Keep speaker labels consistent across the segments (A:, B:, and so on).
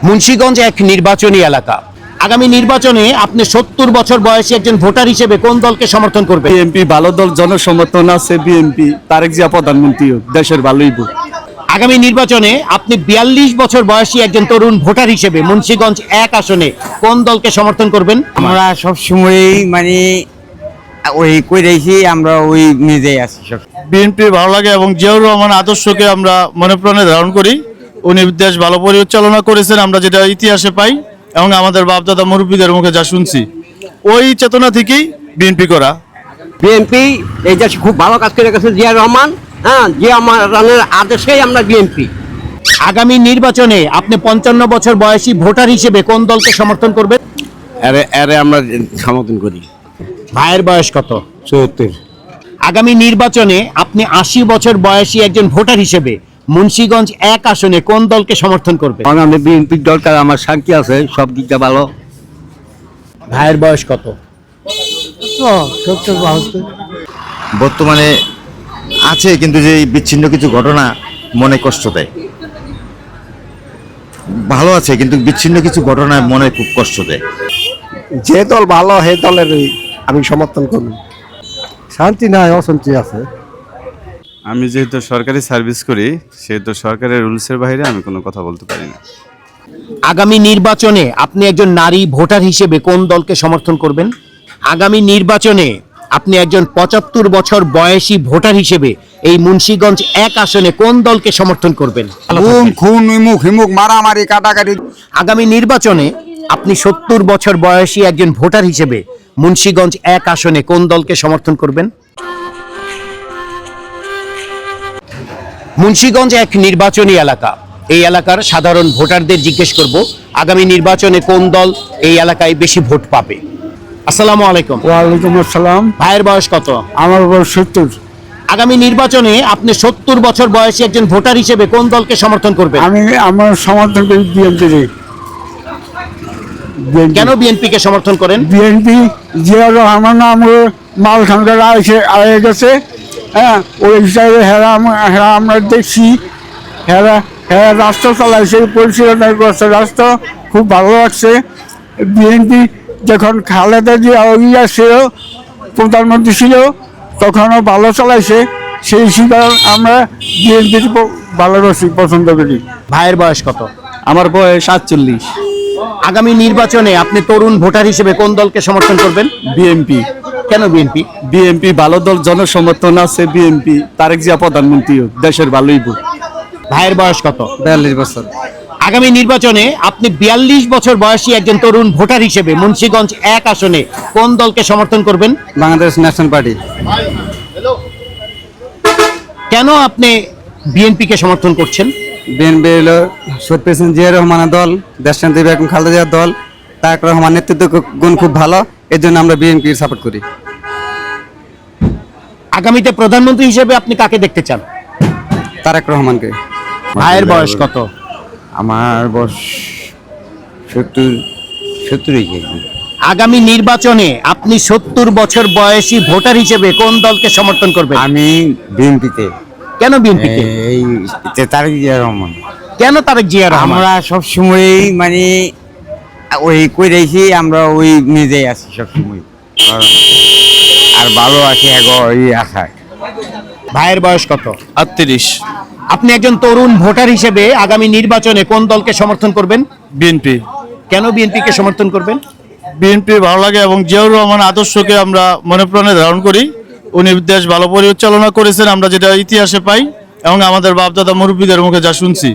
A: মুন্সিগঞ্জ এক নির্বাচনী এলাকা। আগামী নির্বাচনে আপনি 70 বছর বয়সী একজন ভোটার হিসেবে কোন দলকে সমর্থন করবেন?
B: বিএনপি ভালো দল, জনসমর্থন আছে বিএনপি, তারেক জিয়া প্রধানমন্ত্রী হোক, দেশের ভালোই হোক।
A: আগামী নির্বাচনে আপনি 42 বছর বয়সী একজন তরুণ ভোটার হিসেবে মুন্সিগঞ্জ এক আসনে কোন দলকে সমর্থন করবেন?
C: আমরা সবসময়ই মানে ওই কইরেছি, আমরা ওই নিজেই আছি সব।
B: বিএনপি ভালো লাগে এবং জিয়াউর রহমান আদর্শকে আমরা মনে প্রাণে ধারণ করি। উনি দেশ ভালো পরিচালনা করেছেন, আমরা যেটা ইতিহাসে পাই এবং আমাদের বাপদাদা মুরব্বীদের মুখে যা শুনছি, ওই চেতনা থেকেই বিএনপি করা।
D: বিএনপি এই দেশে খুব ভালো কাজ করে গেছে জিয়া রহমান। জিয়া রহমানের আদেশেই আমরা বিএনপি।
A: আগামী নির্বাচনে আপনি 55 বছর বয়সী ভোটার হিসেবে কোন দলকে সমর্থন করবেন?
D: এরে আমরা সমর্থন করি।
A: ভাইয়ের বয়স কত?
D: 74।
A: আগামী নির্বাচনে আপনি 80 বছর বয়সী একজন ভোটার হিসেবে মুন্সিগঞ্জ এক আসনে কোন দলকে সমর্থন করবেন?
D: আমি বিএনপির দরকার, আমার শান্তি আছে, সব দিকটা ভালো।
A: ভাইয়ের বয়স কত?
E: বর্তমানে আছে, কিন্তু যে বিচ্ছিন্ন কিছু ঘটনা মনে কষ্ট দেয়। ভালো আছে, কিন্তু বিচ্ছিন্ন কিছু ঘটনা মনে খুব কষ্ট দেয়।
F: যে দল ভালো সেই দলের আমি সমর্থন করব। শান্তি নাই, অশান্তি আছে।
G: আমি যেহেতু সরকারি সার্ভিস করি, সেহেতু সরকারের রুলসের বাইরে আমি কোনো কথা বলতে পারি না।
A: আগামী নির্বাচনে আপনি একজন নারী ভোটার হিসেবে কোন দলকে সমর্থন করবেন? আগামী নির্বাচনে আপনি একজন 75 বছর বয়সী ভোটার হিসেবে এই মুন্সিগঞ্জ এক আসনে কোন দলকে সমর্থন করবেন?
C: খুন মুখ হিমুখ মারামারি কাটাকাটি।
A: আগামী নির্বাচনে আপনি 70 বছর বয়সী একজন ভোটার হিসেবে মুন্সিগঞ্জ এক আসনে কোন দলকে সমর্থন করবেন? মুন্সিগঞ্জ এক নির্বাচনী এলাকা। এই এলাকার সাধারণ ভোটারদের জিজ্ঞেস করব আগামী নির্বাচনে কোন দল এই এলাকায় বেশি ভোট পাবে। আসসালামু আলাইকুম।
F: ওয়ালাইকুম আসসালাম।
A: ভাইয়ের বয়স কত?
F: আমার বয়স 70।
A: আগামী নির্বাচনে আপনি 70 বছর বয়সী একজন ভোটার হিসেবে কোন দলকে সমর্থন করবেন?
F: আমার সমর্থন করি বিএনপি।
A: কেন বিএনপি কে সমর্থন করেন?
F: বিএনপি জিয়া রহমান আমার মাল খানকার আয়ে গেছে। ওই হিসাবে হেরা আমরা দেখছি, হেরা রাষ্ট্র চালাইছে, পরিচালনা করছে রাষ্ট্র, খুব ভালো লাগছে। বিএনপি যখন খালেদা জিয়া ছিল প্রধানমন্ত্রী ছিল, তখনও ভালো চালাইছে। সেই হিসাবে আমরা বিএনপির ভালোবাসি, পছন্দ করি।
A: ভাইয়ের বয়স কত?
B: আমার বয়স 48।
A: আগামী নির্বাচনে আপনি তরুণ ভোটার হিসেবে কোন দলকে সমর্থন করবেন?
B: বিএনপি।
A: কেন বিএনপি?
B: বিএনপি ভালো দল, জনসমর্থন আছে বিএনপি, তারেক জিয়া প্রধানমন্ত্রী হোক, দেশের ভালোই হোক।
A: ভাইয়ের বয়স কত?
C: 42 বছর।
A: আগামী নির্বাচনে আপনি 42 বছর বয়সী একজন তরুণ ভোটার হিসেবে মুন্সিগঞ্জ এক আসনে কোন দলকে সমর্থন করবেন?
C: Bangladesh national party.
A: কেন আপনি বিএনপি কে সমর্থন করছেন?
C: বিএনপি হলো শহীদ প্রেসিডেন্ট জিয়া রহমানের দল, দেশনেত্রী বেগম খালেদা জিয়ার দল। তারেক রহমান নেতৃত্ব গুণ খুব ভালো, এর জন্য আমরা বিএনপির সাপোর্ট করি।
A: আগামীতে প্রধানমন্ত্রী হিসেবে আপনি কাকে দেখতে চান?
C: তারেক রহমানকে।
A: ভাইয়ের বয়স কত?
C: আমার বয়স 70।
A: আগামী নির্বাচনে আপনি 70 বছর বয়সী ভোটার হিসেবে কোন দলকে সমর্থন করবেন?
C: আমি বিএনপিতে।
A: কেন বিএনপিকে?
C: এই তারেক জিয়া রহমান।
A: কেন তারেক জিয়া রহমান?
C: আমরা সবসময়ই মানে ওই কইরেছি, আমরা ওই নিজেই আছি সবসময়, আর ভালো আছি ওই আশায়।
A: ভাইয়ের বয়স কত?
B: 38।
A: আপনি একজন তরুণ ভোটার হিসেবে আগামী নির্বাচনে কোন দলকে সমর্থন করবেন?
B: বিএনপি।
A: কেন বিএনপি কে সমর্থন করবেন?
B: বিএনপি ভালো লাগে এবং জিয়াউর রহমান আদর্শকে আমরা মনে প্রাণে ধারণ করি। উনি দেশ ভালো পরিচালনা করেছেন, আমরা যেটা ইতিহাসে পাই এবং আমাদের বাপদাদা মুরব্বীদের মুখে যা শুনছি,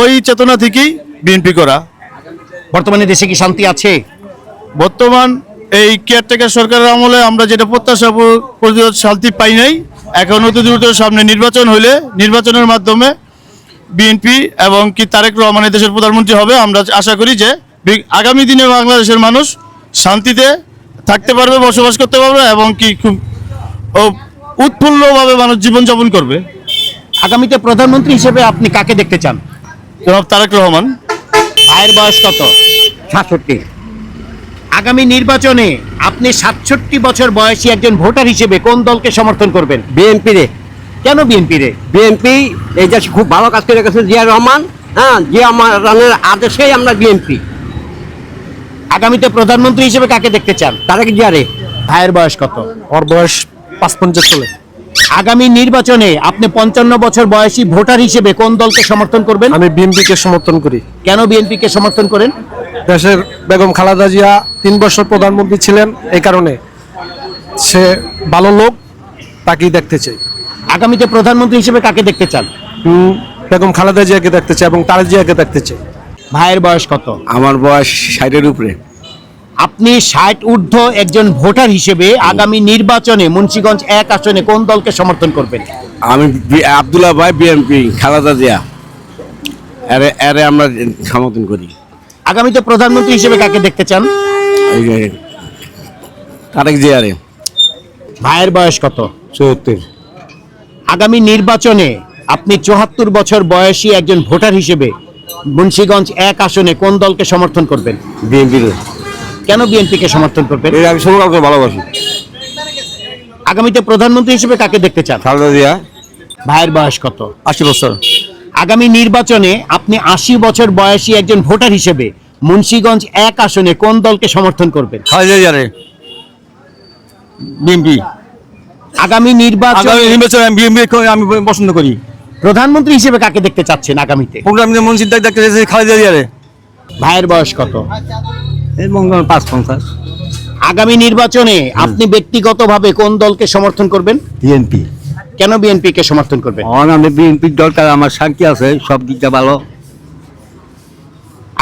B: ওই চেতনা থেকেই বিএনপি করা।
A: বর্তমানে দেশে কি শান্তি আছে?
B: বর্তমান এই কেয়ারটেকার সরকারের আমলে আমরা যেটা প্রত্যাশা শান্তি পাই নাই। এখন অতি দ্রুত সামনে নির্বাচন হইলে নির্বাচনের মাধ্যমে বিএনপি এবং কি তারেক রহমান দেশের প্রধানমন্ত্রী হবে। আমরা আশা করি যে আগামী দিনে বাংলাদেশের মানুষ শান্তিতে থাকতে পারবে, বসবাস করতে পারবে এবং কি খুব উৎফুল্লভাবে মানুষ জীবনযাপন করবে।
A: আগামীতে প্রধানমন্ত্রী হিসেবে আপনি কাকে দেখতে চান?
B: জনাব তারেক রহমান।
A: ভাইয়ের বয়স কত?
D: 67।
A: আগামী নির্বাচনে আপনি 67 বছর বয়সী একজন ভোটার হিসেবে কোন দলকে সমর্থন করবেন?
D: বিএনপি রে।
A: কেন বিএনপি রে?
D: বিএনপি এই দেশে খুব ভালো কাজ করে গেছে জিয়া রহমান। হ্যাঁ, যে আমার আদেশেই আমরা বিএনপি।
A: আগামীতে প্রধানমন্ত্রী হিসেবে কাকে দেখতে চান?
D: তারেক জিয়ারে।
A: ভাইয়ের বয়স কত?
F: ওর বয়স 55 চলে।
A: আগামী নির্বাচনে আপনি 55 বছর বয়সী ভোটার হিসেবে কোন দলকে সমর্থন করবেন?
F: আমি বিএনপিকে সমর্থন করি।
A: কেন বিএনপিকে সমর্থন করেন?
F: দেশের বেগম খালেদা জিয়া 3 বছর প্রধানমন্ত্রী ছিলেন, এই কারণে সে ভালো লোক, তাকেই দেখতে চাই।
A: আগামীতে প্রধানমন্ত্রী হিসেবে কাকে দেখতে চান?
F: বেগম খালেদা জিয়াকে দেখতে চাই এবং তারেক জিয়াকে দেখতে চাই।
A: ভাইয়ের বয়স কত?
C: আমার বয়স 60-এর উপরে।
A: আপনি 60 ঊর্ধ্ব একজন ভোটার হিসেবে আগামী নির্বাচনে মুন্সিগঞ্জ 1 আসনে কোন দলকে সমর্থন করবেন?
C: আমি আব্দুল্লাহ ভাই, বিএনপি, খালেদা জিয়া এরে আমরা সমর্থন করি।
A: আগামীতে প্রধানমন্ত্রী হিসেবে কাকে দেখতে চান?
C: তারেক জিয়ারে।
A: ভাইয়ের বয়স কত?
C: 74।
A: আগামী নির্বাচনে আপনি 74 বছর বয়সী একজন ভোটার হিসেবে মুন্সিগঞ্জ 1 আসনে কোন দলকে সমর্থন করবেন?
C: বিএনপির।
A: কেন বিএনপিকে সমর্থন করবেন?
C: আমি সবাইকে ভালোবাসি।
A: আগামীতে প্রধানমন্ত্রী হিসেবে কাকে দেখতে চান?
C: খালেদা জিয়া।
A: ভাইয়ের বয়স কত?
C: 80 বছর।
A: আগামী নির্বাচনে আপনি 80 বছর বয়সী একজন ভোটার হিসেবে মুন্সিগঞ্জ 1 আসনে কোন দলকে সমর্থন করবেন?
C: খালেদা জিয়ারে। বিএনপি।
A: আগামী নির্বাচনে
C: নির্বাচন বিএনপি আমি পছন্দ করি।
A: প্রধানমন্ত্রী হিসেবে কাকে দেখতে চাচ্ছেন আগামীতে?
C: প্রোগ্রাম মনসিদ দেখতে চাইছি খালেদা জিয়ারে।
A: ভাইয়ের বয়স কত?
C: এই মঙ্গল 550।
A: আগামী নির্বাচনে আপনি ব্যক্তিগতভাবে কোন দলকে সমর্থন করবেন?
C: বিএনপি।
A: কেন বিএনপিকে সমর্থন করবেন?
C: আমি বিএনপির দরকার, আমার শান্তি আছে, সব দিকটা ভালো।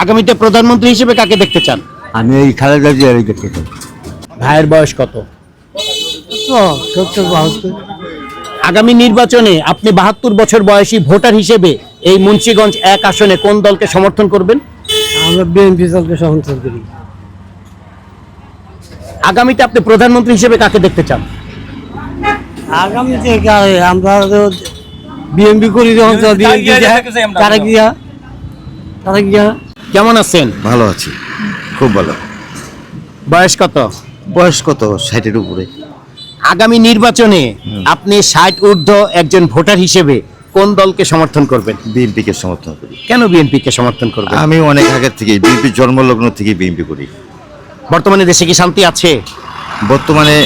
A: আগামীতে প্রধানমন্ত্রী হিসেবে কাকে দেখতে চান?
C: আমি এই খালেদা জিয়ারে দেখতে চাই।
A: ভাইয়ের বয়স কত?
F: 70-72।
A: আগামী নির্বাচনে আপনি 72 বছর বয়সী ভোটার হিসেবে এই মুন্সিগঞ্জ 1 আসনে কোন দলকে সমর্থন করবেন?
F: আমরা বিএনপি দলকে সমর্থন করি।
A: আগামীতে আপনি প্রধানমন্ত্রী হিসেবে কাকে দেখতে চান?
F: আগামীতে আমরা বিএনপি করি, যখন তারেক জিয়া।
A: কেমন আছেন?
E: ভালো আছি, খুব ভালো।
A: বয়স কত?
E: বয়স কত? 60-এর উপরে।
A: আগামী নির্বাচনে আপনি 60 ঊর্ধ্ব একজন ভোটার হিসেবে কোন দলকে সমর্থন করবেন?
E: বিএনপিকে সমর্থন করি।
A: কেন বিএনপিকে সমর্থন করবেন?
E: আমি অনেক আগের থেকে বিএনপি জন্মলগ্ন থেকে বিএনপি করি।
A: বর্তমানে দেশে কি শান্তি আছে?
E: বর্তমানে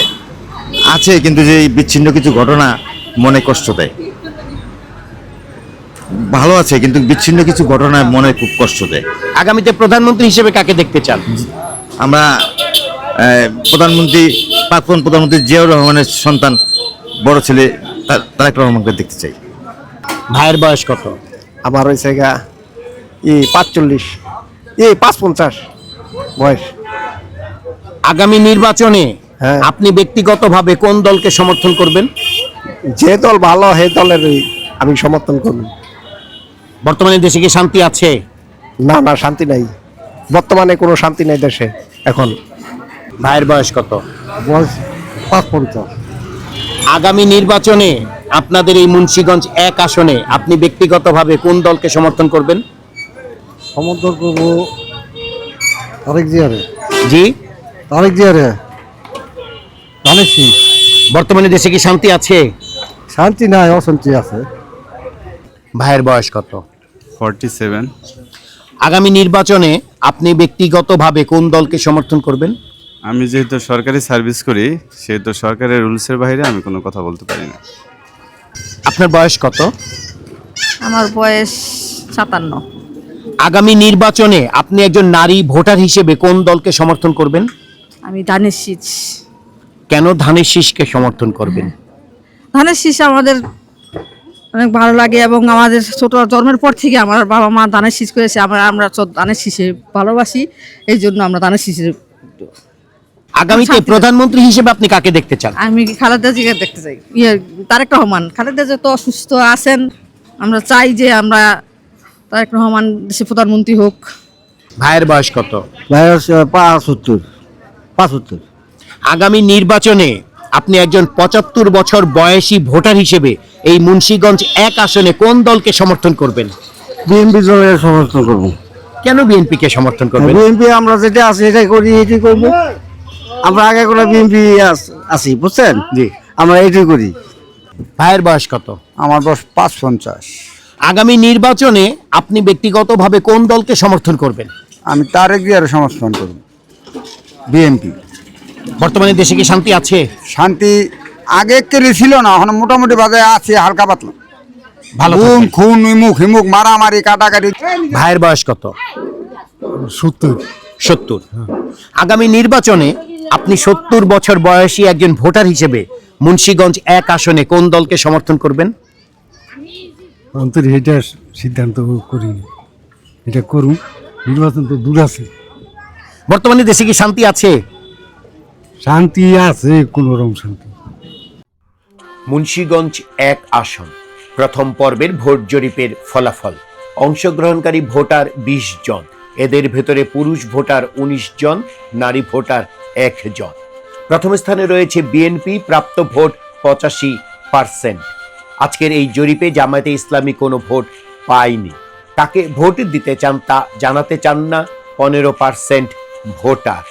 E: আছে, কিন্তু যে এই বিচ্ছিন্ন কিছু ঘটনা মনে কষ্ট দেয়। ভালো আছে, কিন্তু বিচ্ছিন্ন কিছু ঘটনা মনে খুব কষ্ট দেয়।
A: আগামীতে প্রধানমন্ত্রী হিসেবে কাকে দেখতে চান?
E: আমরা প্রাক্তন প্রধানমন্ত্রী জিয়াউর রহমানের সন্তান বড় ছেলে তারেক রহমানকে দেখতে চাই।
A: ভাইয়ের বয়স কত?
F: আমার হয়েছে 55 বয়স।
A: আগামী নির্বাচনে
F: হ্যাঁ।
A: আপনি ব্যক্তিগতভাবে কোন দলকে সমর্থন করবেন?
F: যে দল ভালো সেই দলের আমি সমর্থন করব।
A: বর্তমানে দেশে কি শান্তি আছে?
F: না, শান্তি নাই। বর্তমানে কোনো শান্তি নেই দেশে এখন।
A: ভাইয়ের বয়স কত?
F: বয়স 55।
A: আগামী নির্বাচনে আপনাদের এই মুন্সিগঞ্জ 1 আসনে আপনি ব্যক্তিগতভাবে কোন দলকে সমর্থন করবেন?
F: সমর্থন করব তারেক জিয়ারে।
A: জি।
F: তারেক জিয়ারে।
A: বর্তমানে দেশে কি শান্তি আছে?
F: শান্তি নাই, অশান্তি আছে।
A: ভাইয়ের বয়স কত?
G: 47।
A: আগামী নির্বাচনে আপনি ব্যক্তিগতভাবে কোন দলকে সমর্থন করবেন?
G: আমি যেহেতু সরকারি সার্ভিস করি, সেহেতু সরকারের রুলসের বাইরে আমি কোনো কথা বলতে পারি না।
A: আপনার বয়স কত?
H: আমার বয়স 57।
A: আগামী নির্বাচনে আপনি একজন নারী ভোটার হিসেবে কোন দলকে সমর্থন করবেন?
H: আমি ধানের শীষ।
A: কেন ধানের শীষকে সমর্থন করবেন?
H: ধানের শীষ আমাদের অনেক ভালো লাগে এবং আমাদের ছোট জন্মের পর থেকে আমার বাবা মা ধানের শীষ করেছে, আমরা ধানের শীষে ভালোবাসি, এই জন্য আমরা ধানের শীষে।
A: আগামীতে প্রধানমন্ত্রী হিসেবে আপনি কাকে দেখতে চান?
H: আমি খালেদা জিয়াকে দেখতে চাই। তারেক রহমান। খালেদা জিয়া তো অসুস্থ আছেন, আমরা চাই যে আমরা তারেক রহমান দেশে প্রধানমন্ত্রী হোক।
A: ভাইয়ের বয়স কত?
F: বয়স 75।
A: আগামী নির্বাচনে আপনি একজন 75 বছর বয়সী ভোটার হিসেবে এই মুন্সিগঞ্জ 1 আসনে কোন দলকে সমর্থন করবেন?
F: বিএনপি দলের সমর্থন করব।
A: কেন বিএনপিকে সমর্থন করবেন?
F: বিএনপি আমরা যেটা আছে এটাই করি, এটাই করব। আমরা আগে করে বিএনপি আছি, বুঝছেন?
A: জি।
F: আমরা এটাই করি।
A: ভাইয়ের বয়স কত?
F: আমার বয়স 55।
A: আগামী নির্বাচনে আপনি ব্যক্তিগতভাবে কোন দলকে সমর্থন করবেন?
F: আমি তারেক জিয়ার সমর্থন করব, বিএনপি।
A: বর্তমানে দেশে কি শান্তি আছে?
F: শান্তি আগে কেড়ে ছিল না, এখন মোটামুটি বাজারে আছে হালকা পাতলা।
A: ভালো
F: খুন
A: থাকবেন।
F: খুন হিমুক হিমুক মারামারি কাটাকাটি।
A: ভাইয়ের বয়স কত? 70। আগামী নির্বাচনে আপনি 70 বছর বয়সী একজন ভোটার হিসেবে মুন্সিগঞ্জ 1 আসনে কোন দলকে সমর্থন করবেন?
I: অন্তর এটা সিদ্ধান্ত করিনি, এটা করুন, নির্বাচন তো দূর আছে।
A: বর্তমানে দেশে কি শান্তি আছে?
I: শান্তি আছে, কোনো রকম শান্তি।
A: মুন্সিগঞ্জ 1 আসন, প্রথম পর্বের ভোট জরিপের ফলাফল। অংশগ্রহণকারী ভোটার 20 জন, এদের ভেতরে পুরুষ ভোটার 19 জন, নারী ভোটার 1 জন। প্রথম স্থানে রয়েছে বিএনপি, প্রাপ্ত ভোট 85%। আজকের এই জরিপে জামায়াতে ইসলামী কোনো ভোট পায়নি। তাকে ভোট দিতে চান তা জানাতে চান না 15% ভোটার।